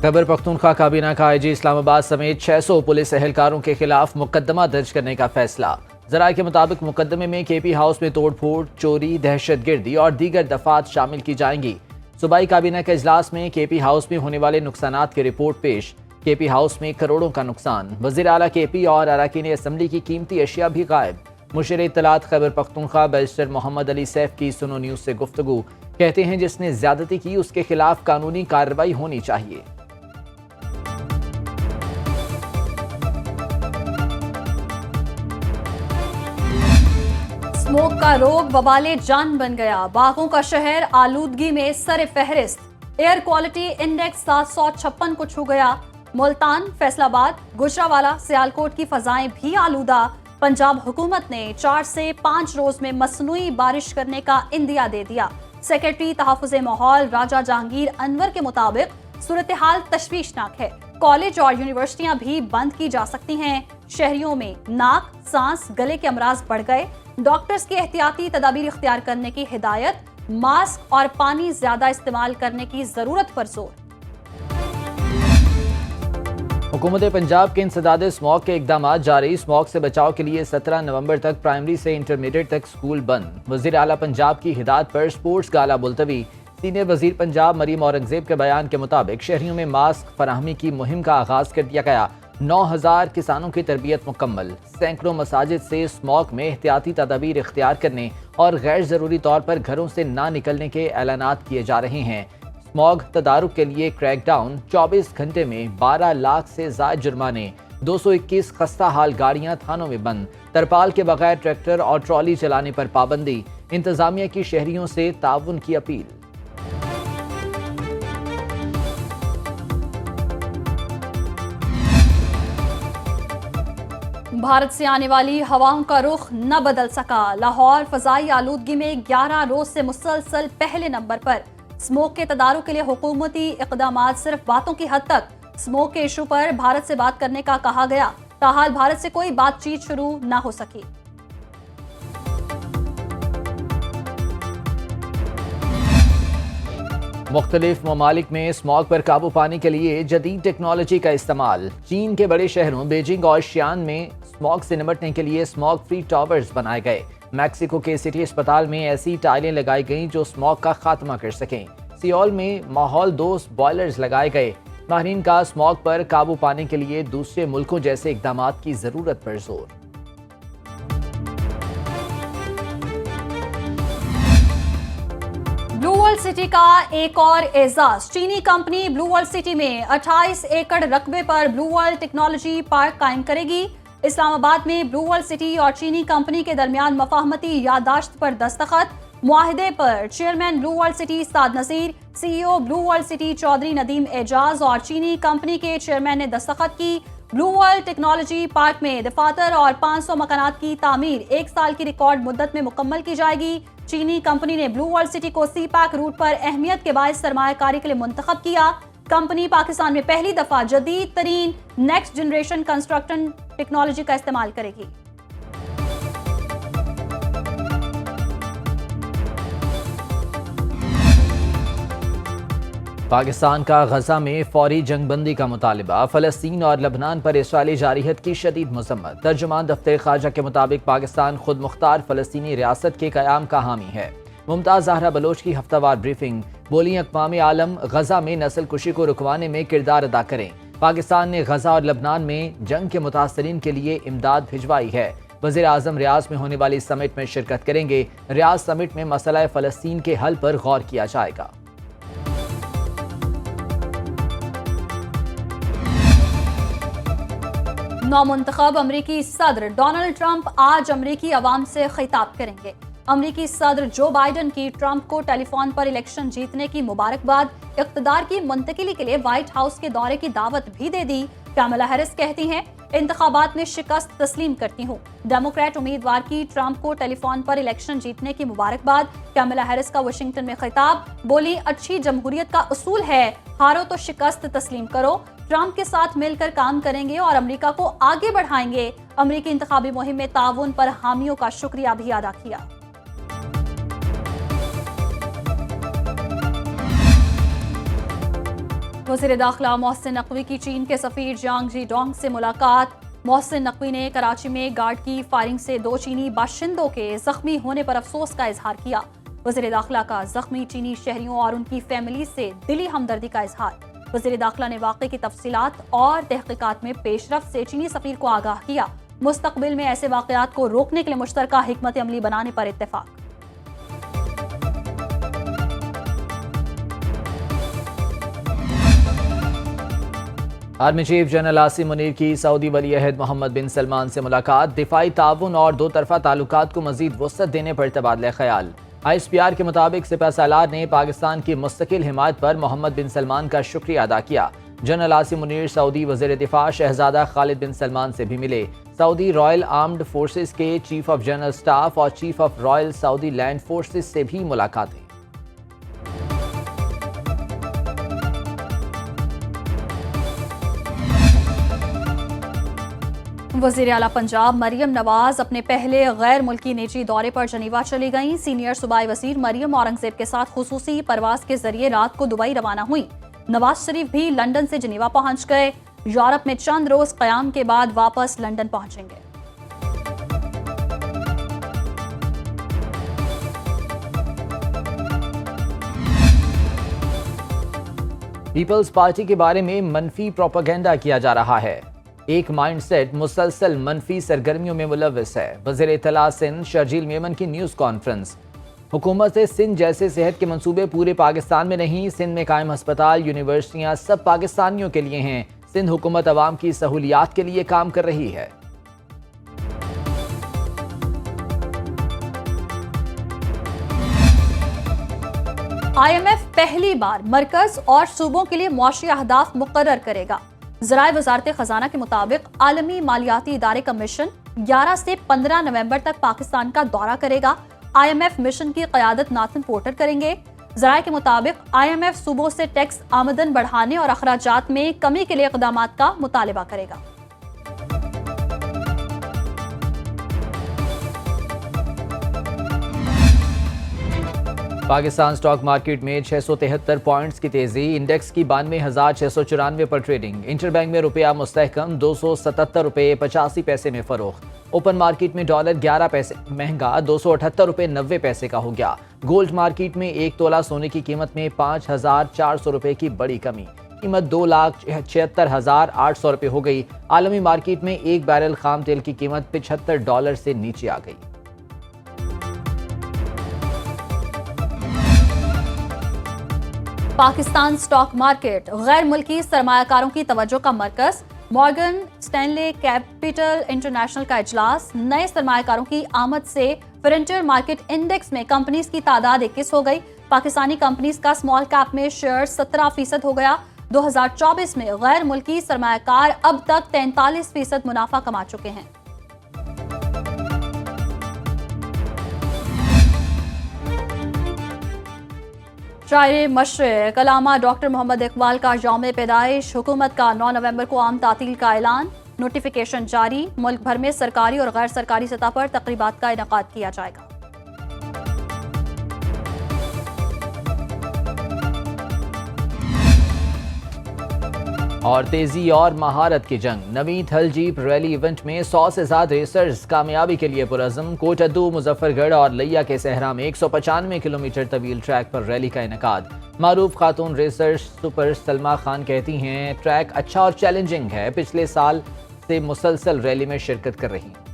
खैबर पख्तूनख्वा काबीना का आईजी इस्लामाबाद समेत 600 पुलिस एहलकारों के खिलाफ मुकदमा दर्ज करने का फैसला। जराये के मुताबिक मुकदमे में केपी हाउस में तोड़फोड़, चोरी, दहशतगर्दी और दीगर दफात शामिल की जाएंगी। सूबाई काबीना के इजलास में केपी हाउस में होने वाले नुकसानात की रिपोर्ट पेश। केपी हाउस में करोड़ों का नुकसान, वज़ीर आला केपी और अरकान असम्बली की कीमती अशिया भी गायब। मुशीर इत्तलात खैबर पख्तूनख्वा बैरिस्टर मोहम्मद अली सैफ की सुनो न्यूज से गुफ्तगू। कहते हैं जिसने ज्यादती की उसके खिलाफ कानूनी कार्रवाई होनी चाहिए। स्मोक का रोग वबाले जान बन गया। बागों का शहर आलूदगी में सरे फहरिस्त। एयर क्वालिटी इंडेक्स 756 को छू गया। मुल्तान, फैसलाबाद, गुजरावाला, सियालकोट की फजाएं भी आलूदा। पंजाब हुकूमत ने 4 से 5 रोज में मसनूई बारिश करने का इंदिया दे दिया। सेक्रेटरी तहफ़्फ़ुज़ माहौल राजा जहांगीर अनवर के मुताबिक सूरत हाल तशवीशनाक है। कॉलेज और यूनिवर्सिटियां भी बंद की जा सकती हैं। शहरियों में नाक, सांस, गले के अमराज बढ़ गए। डॉक्टर्स की एहतियाती तदाबीर इख्तियार करने की हिदायत। मास्क और पानी ज्यादा इस्तेमाल करने की जरूरत पर जोर। हुकूमत पंजाब के इंसदाद स्मॉग के इकदाम जारी। स्मॉग से बचाव के लिए 17 नवंबर तक प्राइमरी से इंटरमीडिएट तक स्कूल बंद। वज़ीर आला पंजाब की हिदायत पर स्पोर्ट्स गाला मुलतवी। सीनियर वजीर पंजाब मरीम औरंगजेब के बयान के मुताबिक शहरियों में मास्क फराहमी की मुहिम का आगाज कर दिया गया। 9000 किसानों की तरबियत मुकम्मल। सैकड़ों मसाजिद से स्मॉग में एहतियाती तदाबीर इख्तियार करने और गैर जरूरी तौर पर घरों से ना निकलने के ऐलानात किए जा रहे हैं। स्मॉग तदारुक के लिए क्रैकडाउन। 24 घंटे में 12 लाख से ज्यादा जुर्माने। 221 खस्ता हाल गाड़ियां थानों में बंद। तरपाल के बगैर ट्रैक्टर और ट्रॉली चलाने पर पाबंदी। इंतजामिया की शहरियों से ताउन की अपील। भारत से आने वाली हवाओं का रुख न बदल सका। लाहौर फजाई आलूदगी में 11 रोज से मुसलसल पहले नंबर पर। स्मोक के तदारुक के लिए हुकूमती इक़दामात सिर्फ बातों की हद तक। स्मोक के इशू पर भारत से बात करने का कहा गया। ताहाल भारत से कोई बातचीत शुरू न हो सकी। मुख्तलिफ ममालिक में स्मॉग पर काबू पाने के लिए जदीद टेक्नोलॉजी का इस्तेमाल। चीन के बड़े शहरों बेजिंग और शियान में स्मॉग से निपटने के लिए स्मॉग फ्री टावर्स बनाए गए। मैक्सिको के सिटी अस्पताल में ऐसी टाइलें लगाई गईं जो स्मॉग का खात्मा कर सकें। सियोल में माहौल दोस्त बॉयलर्स लगाए गए। माहिरीन का स्मॉग पर काबू पाने के लिए दूसरे मुल्कों जैसे इकदामात की जरूरत पर जोर। ब्लू वर्ल्ड सिटी का एक और एजाज। चीनी कंपनी ब्लू वर्ल्ड सिटी में 28 एकड़ रकबे पर ब्लू वर्ल्ड टेक्नोलॉजी पार्क कायम करेगी। इस्लामाबाद में ब्लू वर्ल्ड सिटी और चीनी कंपनी के दरमियान मफाहमती यादाश्त पर दस्तखत। मुआहिदे पर chairman blue world city Saad Naseer, CEO blue world city Chaudhry Nadeem Ejaz और चीनी कंपनी के चेयरमैन ने दस्तखत की। ब्लू वर्ल्ड टेक्नोलॉजी पार्क में दफातर और 500 मकानात की तामीर 1 साल की रिकॉर्ड मुद्दत में मुकम्मल की जाएगी। चीनी कंपनी ने ब्लू वर्ल्ड सिटी को सी पैक रूट पर अहमियत के बायस सरमायाकारी के लिए मुंतखब किया। कंपनी पाकिस्तान में पहली दफा जदीद तरीन नेक्स्ट जनरेशन कंस्ट्रक्शन टेक्नोलॉजी का इस्तेमाल करेगी। पाकिस्तान का गजा में फौरी जंगबंदी का मुतालबा। फलस्तीन और लबनान पर इसराइली जारहियत की शदीद मजम्मत। तर्जुमान दफ्तर खारजा के मुताबिक पाकिस्तान खुद मुख्तार फलस्तीनी रियासत के कयाम का हामी है। मुमताज ज़हरा बलोच की हफ्तावार ब्रीफिंग। बोली अक़वाम आलम गजा में नस्ल कुशी को रुकवाने में किरदार अदा करें। पाकिस्तान ने गजा और लबनान में जंग के मुतासरीन के लिए इमदाद भिजवाई है। वज़ीर आज़म रियाज में होने वाली समिट में शिरकत करेंगे। रियाज समिट में मसला फ़लस्तीन के हल पर गौर किया जाएगा। नौमुंतखब अमरीकी सदर डोनाल्ड ट्रंप आज अमरीकी अवाम से खिताब करेंगे। अमरीकी सदर जो बाइडन की ट्रंप को टेलीफोन पर इलेक्शन जीतने की मुबारकबाद, इक़्तिदार की मुंतकिली के लिए व्हाइट हाउस के दौरे की दावत भी दे दी। कैमला हैरिस कहती हैं, इंतखाबात में शिकस्त तस्लीम करती हूँ। डेमोक्रेट उम्मीदवार की ट्रंप को टेलीफोन पर इलेक्शन जीतने की मुबारकबाद। कैमला हैरिस का वाशिंगटन में खिताब। बोली, अच्छी जमहूरियत का उसूल है, हारो तो शिकस्त तस्लीम करो। ट्रंप के साथ मिलकर काम करेंगे और अमेरिका को आगे बढ़ाएंगे। अमेरिकी इंतखाबी मुहिम में ताउन पर हामियों का शुक्रिया भी अदा किया। वज़ीर दाखिला मोहसिन नकवी की चीन के सफीर जियांग जीडोंग से मुलाकात। मोहसिन नकवी ने कराची में गार्ड की फायरिंग से 2 चीनी बाशिंदों के जख्मी होने पर अफसोस का इजहार किया। वज़ीर दाखिला का जख्मी चीनी शहरियों और उनकी फैमिली से दिली हमदर्दी का इजहार। वज़ीर दाखिला ने वाक़े की तफसीलात और तहकीकात में पेशरफ्त से चीनी सफीर को आगाह किया। मुस्तकबिल में ऐसे वाक़यात को रोकने के लिए मुश्तरका हिकमत अमली बनाने पर इत्तेफाक। Army chief general Asim Munir की सऊदी वली अहद मोहम्मद बिन सलमान से मुलाकात। दिफाई ताउन और 2 तरफा ताल्लुकात को मजीद वसअत देने पर तबादला ख्याल। ISPR के मुताबिक सिपहसालार ने पाकिस्तान की मुस्तकिल हिमायत पर मोहम्मद बिन सलमान का शुक्रिया अदा किया। जनरल आसिम मुनीर सऊदी वज़ीर दिफा शहजादा खालिद बिन सलमान से भी मिले। सऊदी रॉयल आर्म्ड फोर्सेस के चीफ ऑफ जनरल स्टाफ और chief of royal Saudi land forces से भी मुलाकातें। वज़ीर आला पंजाब मरियम नवाज अपने पहले गैर मुल्की निजी दौरे पर जनीवा चली गईं। सीनियर सूबाई वज़ीर मरियम औरंगजेब के साथ खुसूसी परवाज के जरिए रात को दुबई रवाना हुई। नवाज शरीफ भी लंदन से जनीवा पहुंच गए। यूरोप में चंद रोज क़याम के बाद वापस लंदन पहुंचेंगे। पीपल्स पार्टी के बारे में मनफी प्रोपेगेंडा किया जा रहा है। एक माइंडसेट मुसलसल मनफी सरगर्मियों में मुलव्वस है। वज़ीर इत्तला सिंध शर्जील मेमन की न्यूज़ कॉन्फ्रेंस। हुकूमत से सिंध जैसे सेहत के मंसूबे पूरे पाकिस्तान में नहीं, सिंध में कायम अस्पताल यूनिवर्सिटियां सब पाकिस्तानियों के लिए हैं। सिंध हुकूमत अवाम की सहूलियात के लिए काम कर रही है। IMF पहली बार मरकज और सूबों के लिए मुआशी अहदाफ मुकर्रर करेगा। ज़राए वज़ारत ख़जाना के मुताबिक आलमी मालियाती इदारे का मिशन 11 से 15 नवंबर तक पाकिस्तान का दौरा करेगा। IMF मिशन की क़यादत नाथन पोर्टर करेंगे। ज़राए के मुताबिक IMF सूबों से टैक्स आमदन बढ़ाने और अखराजात में कमी के लिए इक़दामात का मुतालिबा करेगा। पाकिस्तान स्टॉक मार्केट में 673 पॉइंट्स की तेजी। इंडेक्स की 92,694 पर ट्रेडिंग। इंटरबैंक में रुपया मुस्तहकम 277 रुपये 85 पैसे में फरोख्त। ओपन मार्केट में डॉलर 11 पैसे महंगा 278 रुपये 90 पैसे का हो गया। गोल्ड मार्केट में 1 तोला सोने की कीमत में 5,400 रुपये की बड़ी कमी। कीमत 2,76,800 रुपये हो गई। आलमी मार्केट में 1 बैरल खाम तेल की कीमत $75 से नीचे आ गई। पाकिस्तान स्टॉक मार्केट गैर मुल्की सरमायाकारों की तवज्जो का मरकज। मॉर्गन स्टैनले कैपिटल इंटरनेशनल का इजलास। नए सरमायाकारों की आमद से फ्रंटियर मार्केट इंडेक्स में कंपनीज की तादाद 21 हो गई। पाकिस्तानी कंपनीज का स्मॉल कैप में शेयर 17% हो गया। 2024 में गैर मुल्की सरमायाकार अब तक 43% मुनाफा कमा चुके हैं। शायर मशरिक़ अल्लामा डॉक्टर मोहम्मद इकबाल का यौम पैदाइश। हुकूमत का 9 नवंबर को आम तातील का ऐलान। नोटिफिकेशन जारी। मुल्क भर में सरकारी और गैर सरकारी सतह पर तकरीबात का इनेकाद किया जाएगा। और तेजी और महारत की जंग। नवी थल जीप रैली इवेंट में 100 से ज्यादा रेसर्स कामयाबी के लिए पुरज़्म। कोटद्दू, मुजफ्फरगढ़ और लिया के सहरा में 195 किलोमीटर तवील ट्रैक पर रैली का इनेकाद। मारूफ खातून रेसर सुपर सलमा खान कहती हैं, ट्रैक अच्छा और चैलेंजिंग है। पिछले साल से मुसलसल रैली में शिरकत कर रही हैं।